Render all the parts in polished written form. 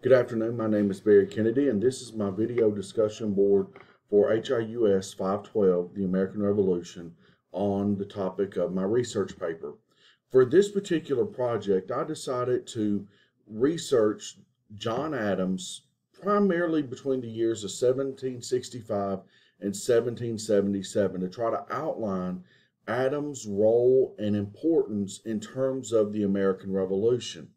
Good afternoon, my name is Barry Kennedy, and this is my video discussion board for HIUS 512, the American Revolution, on the topic of my research paper. For this particular project, I decided to research John Adams primarily between the years of 1765 and 1777 to try to outline Adams' role and importance in terms of the American Revolution.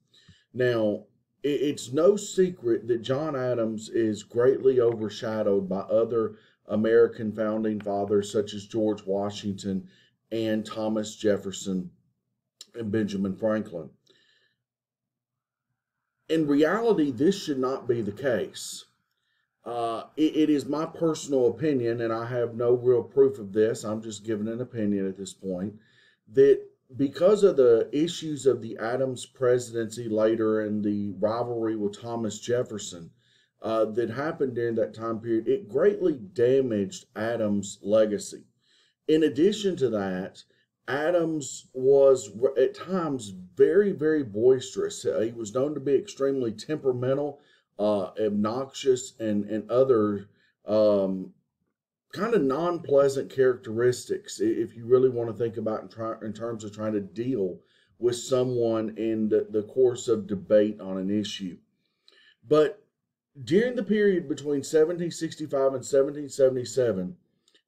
Now, it's no secret that John Adams is greatly overshadowed by other American founding fathers such as George Washington and Thomas Jefferson and Benjamin Franklin. In reality, this should not be the case. It is my personal opinion, and I have no real proof of this. I'm just giving an opinion at this point, that because of the issues of the Adams presidency later and the rivalry with Thomas Jefferson that happened during that time period, it greatly damaged Adams' legacy. In addition to that, Adams was at times very, very boisterous. He was known to be extremely temperamental, obnoxious, and other kind of non-pleasant characteristics, if you really want to think about in terms of trying to deal with someone in the course of debate on an issue. But during the period between 1765 and 1777,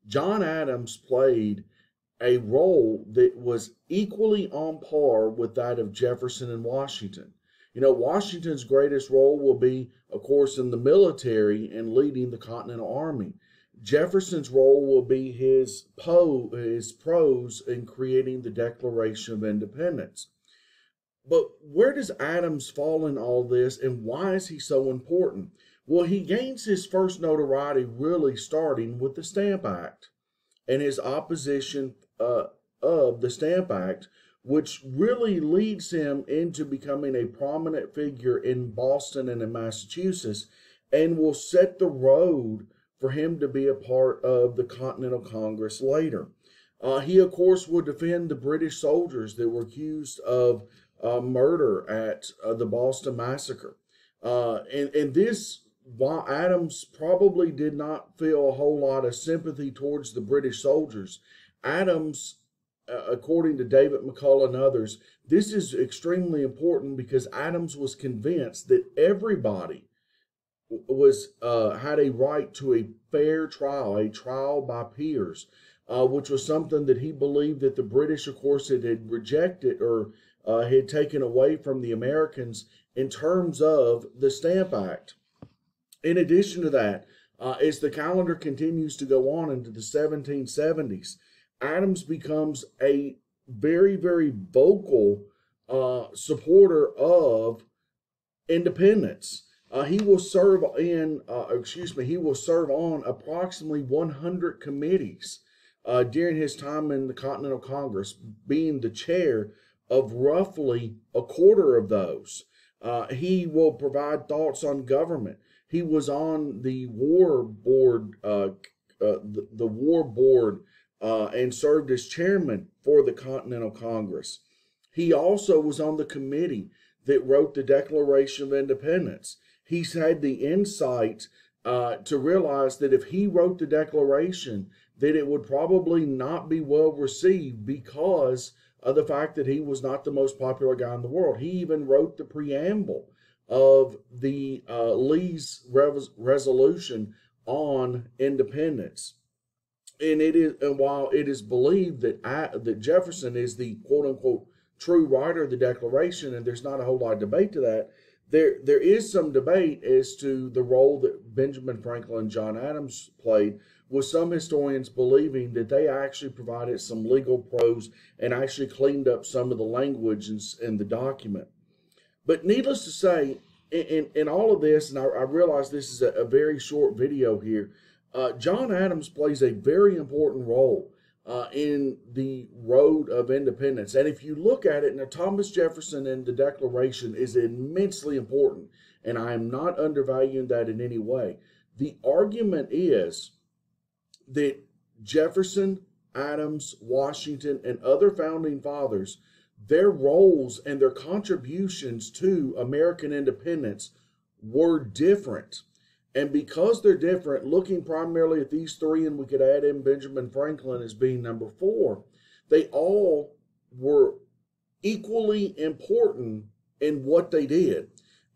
John Adams played a role that was equally on par with that of Jefferson and Washington. You know, Washington's greatest role will be, of course, in the military and leading the Continental Army. Jefferson's role will be his prose in creating the Declaration of Independence. But where does Adams fall in all this, and why is he so important? Well, he gains his first notoriety really starting with the Stamp Act and his opposition of the Stamp Act, which really leads him into becoming a prominent figure in Boston and in Massachusetts, and will set the road for him to be a part of the Continental Congress later. He, of course, would defend the British soldiers that were accused of murder at the Boston Massacre. And this, while Adams probably did not feel a whole lot of sympathy towards the British soldiers, Adams, according to David McCullough and others, this is extremely important because Adams was convinced that everybody had a right to a fair trial, a trial by peers, which was something that he believed that the British, of course, had rejected or had taken away from the Americans in terms of the Stamp Act. In addition to that, as the calendar continues to go on into the 1770s, Adams becomes a very, very vocal supporter of independence. He will serve on approximately 100 committees during his time in the Continental Congress, being the chair of roughly a quarter of those. He will provide thoughts on government. He was on the War Board, and served as chairman for the Continental Congress. He also was on the committee that wrote the Declaration of Independence. He's had the insight to realize that if he wrote the Declaration, that it would probably not be well received because of the fact that he was not the most popular guy in the world. He even wrote the preamble of the Lee's resolution on independence. And while it is believed that Jefferson is the quote-unquote true writer of the Declaration, and there's not a whole lot of debate to that, there is some debate as to the role that Benjamin Franklin and John Adams played, with some historians believing that they actually provided some legal prose and actually cleaned up some of the language in the document. But needless to say, in all of this, and I realize this is a very short video here, John Adams plays a very important role in the road of independence. And if you look at it, now Thomas Jefferson and the Declaration is immensely important, and I am not undervaluing that in any way. The argument is that Jefferson, Adams, Washington, and other founding fathers, their roles and their contributions to American independence were different. And because they're different, looking primarily at these three, and we could add in Benjamin Franklin as being number four, they all were equally important in what they did.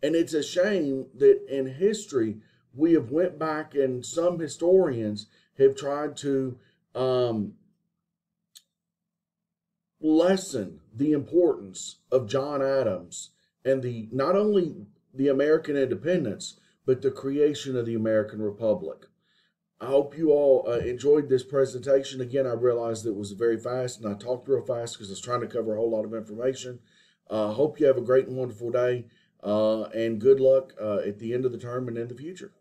And it's a shame that in history, we have went back and some historians have tried to lessen the importance of John Adams and the not only the American independence, but the creation of the American Republic. I hope you all enjoyed this presentation. Again, I realized it was very fast and I talked real fast because I was trying to cover a whole lot of information. Hope you have a great and wonderful day and good luck at the end of the term and in the future.